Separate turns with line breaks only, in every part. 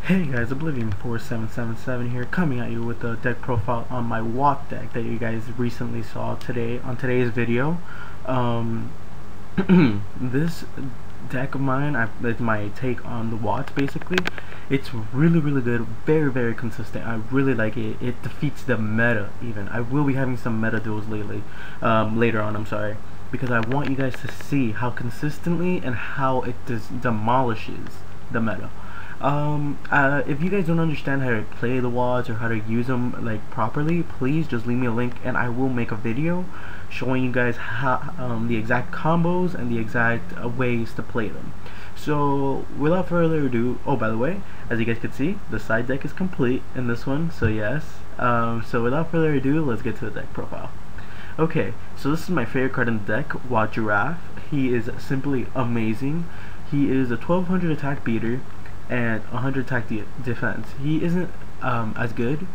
Hey guys, Oblivion 4777 here, coming at you with a deck profile on my Watt deck that you guys recently saw today on today's video. This deck of mine, it's my take on the Watts basically. It's really good, very consistent. I really like it. It defeats the meta even. I will be having some meta duels later on, I'm sorry, because I want you guys to see how consistently and how it demolishes the meta. If you guys don't understand how to play the Watts or how to use them like properly, please just leave me a link and I will make a video showing you guys how the exact combos and the exact ways to play them. So without further ado, oh, by the way, as you guys can see, the side deck is complete in this one, so yes. So without further ado, let's get to the deck profile. Okay, so this is my favorite card in the deck, Watt Giraffe. He is simply amazing. He is a 1200 attack beater and 100 attack defense. He isn't as good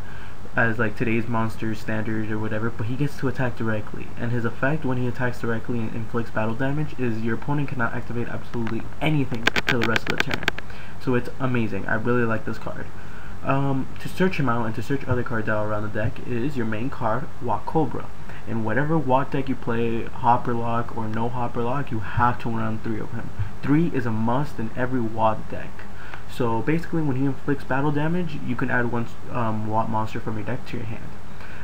as like today's monster standards or whatever, but he gets to attack directly, and his effect when he attacks directly and inflicts battle damage is your opponent cannot activate absolutely anything for the rest of the turn. So it's amazing. I really like this card. To search him out and to search other cards out around the deck is your main card, Watt Cobra. In whatever Watt deck you play, hopper lock or no hopper lock, you have to run 3 of him. 3 is a must in every Watt deck. So basically, when he inflicts battle damage, you can add one Watt monster from your deck to your hand.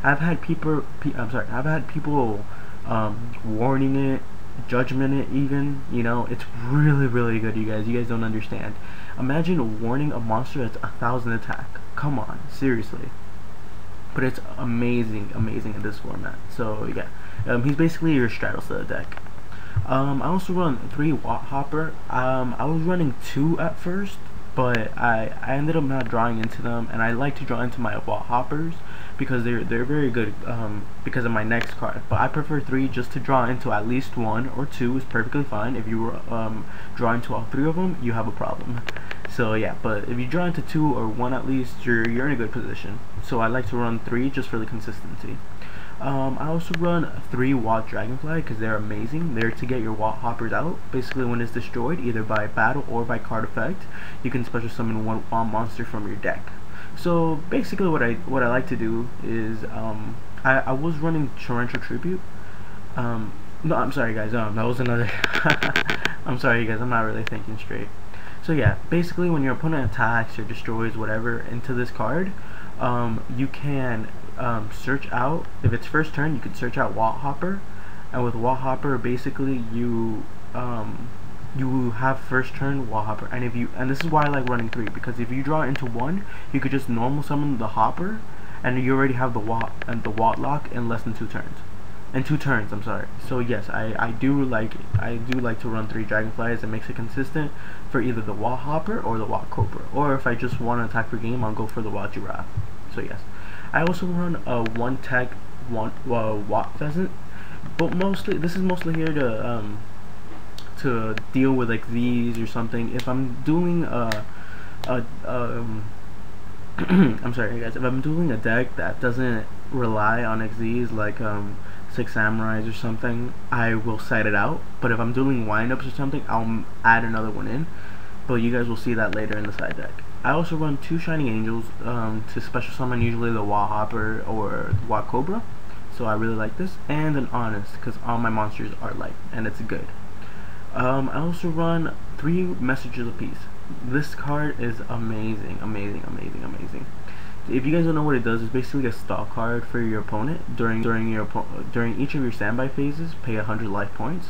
I've had people warning it, judgment it even. You know, it's really good, you guys. You guys don't understand. Imagine warning a monster that's 1000 attack. Come on, seriously. But it's amazing in this format. So yeah, he's basically your Stratos of the deck. I also run 3 Watt Hopper. I was running 2 at first, but I ended up not drawing into them, and I like to draw into my Watt Hoppers because they're very good because of my next card. But I prefer 3 just to draw into at least 1 or 2 is perfectly fine. If you draw into all 3 of them, you have a problem. So yeah, but if you draw into 2 or 1 at least, you're in a good position. So I like to run 3 just for the consistency. I also run 3 Watt Dragonfly because they're amazing. They're to get your Watt Hoppers out. Basically, when it's destroyed, either by battle or by card effect, you can special summon 1 Watt monster from your deck. So basically, what I like to do is I was running Torrential Tribute. No, I'm sorry guys. That was another. I'm sorry guys. I'm not really thinking straight. So yeah, basically, when your opponent attacks or destroys whatever into this card, you can search out, if it's first turn, you can search out Watt Hopper, and with Watt Hopper basically you have first turn Watt Hopper, and this is why I like running 3, because if you draw into 1, you could just normal summon the Hopper and you already have the Watt lock in less than 2 turns. In 2 turns, I'm sorry. So yes, I do like to run 3 Dragonflies. It makes it consistent for either the Watt Hopper or the Watt Cobra, or if I just want to attack per game, I'll go for the Watt Giraffe. So yes, I also run a 1 tech Watt Pheasant, but this is mostly here to deal with like these or something. If I'm doing I'm sorry guys, if I'm doing a deck that doesn't rely on XZs like 6 Samurais or something, I will side it out. But if I'm doing windups or something, I'll add another one in, but you guys will see that later in the side deck. I also run 2 Shining Angels to special summon usually the Watt Hopper or Watt Cobra, so I really like this, and an Honest because all my monsters are light and it's good. I also run 3 Messages apiece. This card is amazing. If you guys don't know what it does, it's basically a stall card for your opponent. During each of your standby phases, pay 100 life points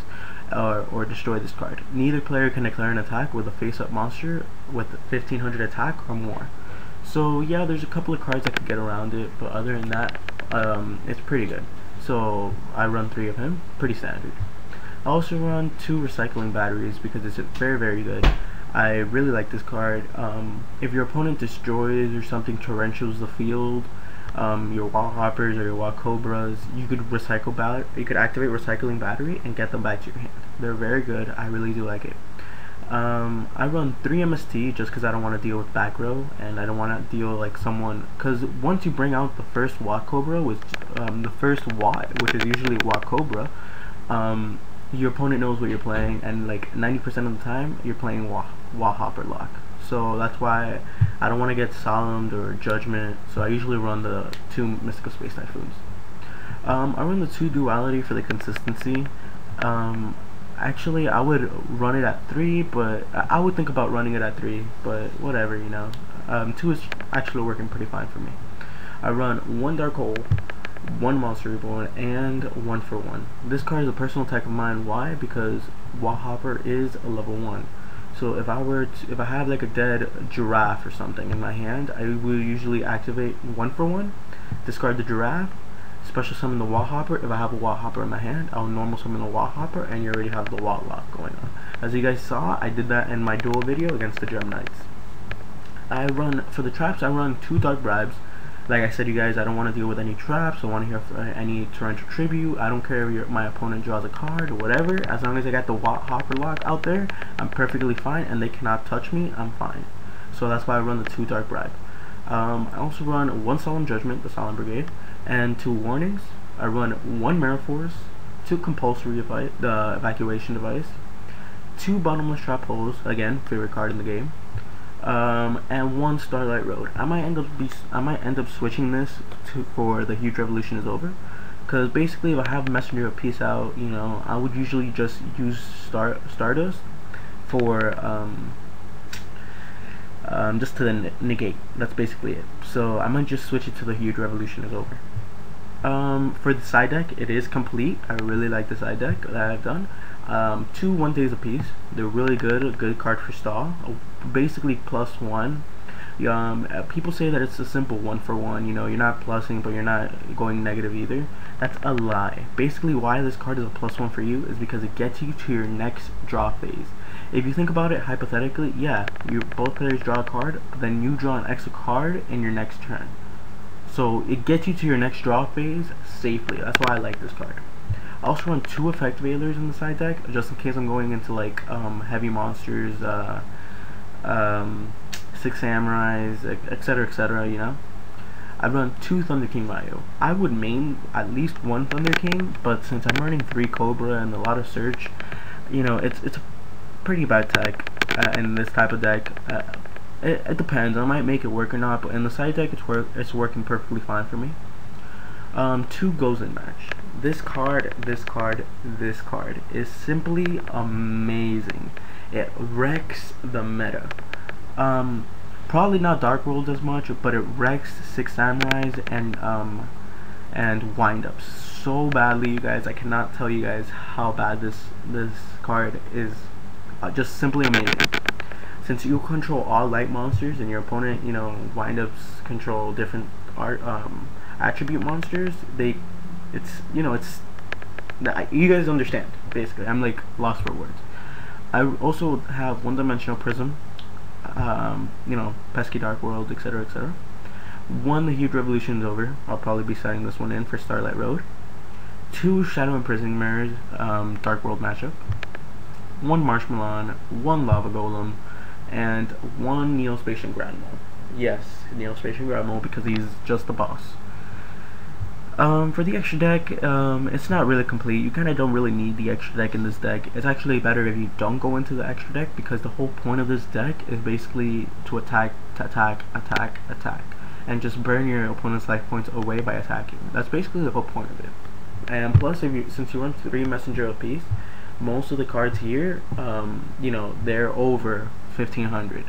or destroy this card. Neither player can declare an attack with a face-up monster with 1500 attack or more. So yeah, there's a couple of cards that could get around it, but other than that, it's pretty good. So I run 3 of him, pretty standard. I also run 2 Recycling Batteries because it's very good. I really like this card. If your opponent destroys or something, torrentials the field, your Watt Hoppers or your Watt Cobras, you could activate Recycling Battery and get them back to your hand. They're very good. I really do like it. I run 3 MST just because I don't want to deal with back row, and I don't want to deal like someone, because once you bring out the first Watt Cobra with the first Watt, which is usually Watt Cobra, your opponent knows what you're playing, and like 90% of the time you're playing Watt Hopper lock. so that's why I don't want to get Solemn or Judgment, so I usually run the 2 Mystical Space Typhoons. I run the 2 Duality for the consistency. Actually, I would run it at 3, but I would think about running it at 3, but whatever, you know. 2 is actually working pretty fine for me. I run 1 Dark Hole, 1 Monster Reborn, and 1 for 1. This card is a personal attack of mine. Why? Because Wall Hopper is a level 1. So if I have like a dead giraffe or something in my hand, I will usually activate 1 for 1, discard the giraffe, special summon the Wall Hopper. If I have a Wall Hopper in my hand, I'll normal summon the Wall Hopper, and you already have the Wall Lock going on. As you guys saw, I did that in my duel video against the Gem Knights. For the traps, I run 2 Dark Bribes. Like I said, you guys, I don't want to deal with any traps. I want to hear any Torrential Tribute. I don't care if my opponent draws a card or whatever. As long as I got the Wall Hopper lock out there, I'm perfectly fine, and they cannot touch me. I'm fine. So that's why I run the 2 Dark Bribe. I also run 1 Solemn Judgment, the Solemn Brigade, and 2 Warnings. I run 1 Mirror Force, 2 Compulsory the Evacuation Device, 2 Bottomless Trap Holes, again, favorite card in the game, and 1 Starlight Road. I might end up switching this for the Huge Revolution is over, because basically if I have Messenger of Peace out, you know, I would usually just use Stardust for just to negate. That's basically it. So I might just switch it to the Huge Revolution is over. For the side deck, it is complete. I really like the side deck that I've done. 2 1 Days apiece. They're really good. A good card for stall. Basically +1. People say that it's a simple 1 for 1. You know, you're not plussing, but you're not going negative either. That's a lie. Basically, why this card is a +1 for you is because it gets you to your next draw phase. If you think about it hypothetically, yeah, both players draw a card, then you draw an extra card in your next turn. So it gets you to your next draw phase safely. That's why I like this card. I also run 2 Effect Veilers in the side deck, just in case I'm going into like heavy monsters, 6 Samurais, etc., you know. I run 2 Thunder King Ryu. I would main at least 1 Thunder King, but since I'm running 3 Cobra and a lot of Search, you know, it's a pretty bad tech in this type of deck. It depends. I might make it work or not, but in the side deck, it's working perfectly fine for me. 2 Gozen Match. This card is simply amazing. It wrecks the meta. Probably not Dark World as much, but it wrecks 6 Samurais and wind-ups so badly, you guys. I cannot tell you guys how bad this card is. Just simply amazing. Since you control all light monsters and your opponent, you know, wind-ups control different attribute monsters, you guys understand. Basically, I'm like lost for words. I also have 1-dimensional Prism, you know, pesky Dark World, etc., etc. 1 The Huge Revolution is over. I'll probably be setting this one in for Starlight Road. 2 Shadow Imprisoning Mirrors, Dark World matchup. 1 Marshmallow, 1 Lava Golem, and 1 Neospatian Grand Mole. Yes, Neospatian Grand Mole, because he's just the boss. For the extra deck, it's not really complete. You kind of don't really need the extra deck in this deck. It's actually better if you don't go into the extra deck, because the whole point of this deck is basically to attack, and just burn your opponent's life points away by attacking. That's basically the whole point of it. And plus, since you run 3 Messenger of Peace, most of the cards here, you know, they're over 1500.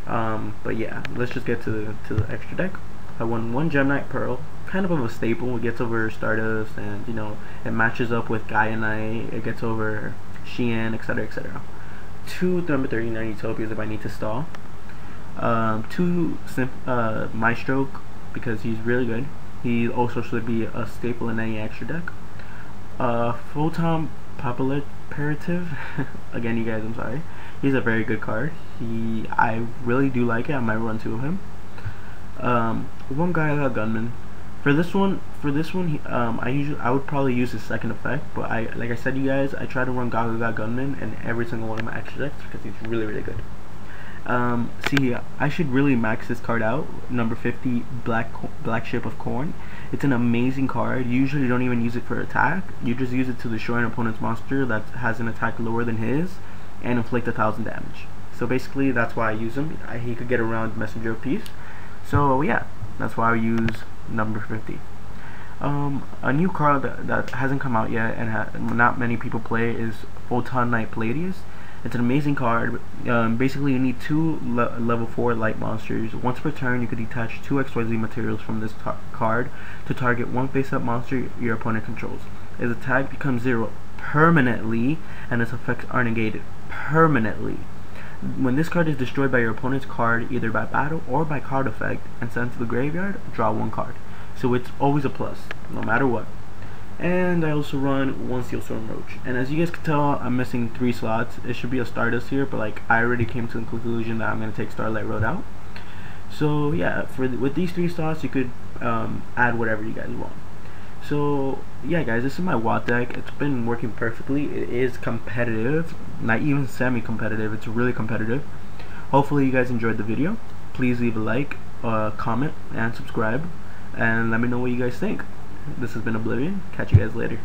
But yeah, let's just get to the extra deck. I won 1 Gem Knight Pearl, kind of a staple. It gets over Stardust, and you know, it matches up with Gaia Knight. It gets over Xian, etc., etc. 2 number 39 Utopias if I need to stall. 2 Maestro, because he's really good. He also should be a staple in any extra deck. Photon Papilliperative. Again, you guys, I'm sorry. He's a very good card. I really do like it. I might run 2 of him. 1 Gaia Gunman. For this one, I would probably use his second effect, but like I said, you guys, I try to run Gaga Gunman in every single one of my extra decks because he's really, really good. See, I should really max this card out. Number 50, Black Ship of Corn. It's an amazing card. You usually don't even use it for attack. You just use it to destroy an opponent's monster that has an attack lower than his and inflict 1000 damage. So basically that's why I use him. He could get around Messenger of Peace. So yeah, that's why I use number 50. A new card that hasn't come out yet and not many people play is Photon Knight Palladius. It's an amazing card. Basically you need 2 level 4 light monsters. Once per turn you could detach 2 XYZ materials from this card to target 1 face-up monster your opponent controls. Its attack becomes 0 permanently and its effects are negated permanently. When this card is destroyed by your opponent's card, either by battle or by card effect, and sent to the graveyard, draw 1 card. So it's always a plus, no matter what. And I also run 1 Steelstorm Roach. And as you guys can tell, I'm missing 3 slots. It should be a Stardust here, but like I already came to the conclusion that I'm going to take Starlight Road out. So yeah, with these 3 slots, you could add whatever you guys want. So yeah guys, this is my WOT deck. It's been working perfectly. It is competitive, not even semi-competitive, it's really competitive. Hopefully you guys enjoyed the video. Please leave a like, comment, and subscribe, and let me know what you guys think. This has been Oblivion. Catch you guys later.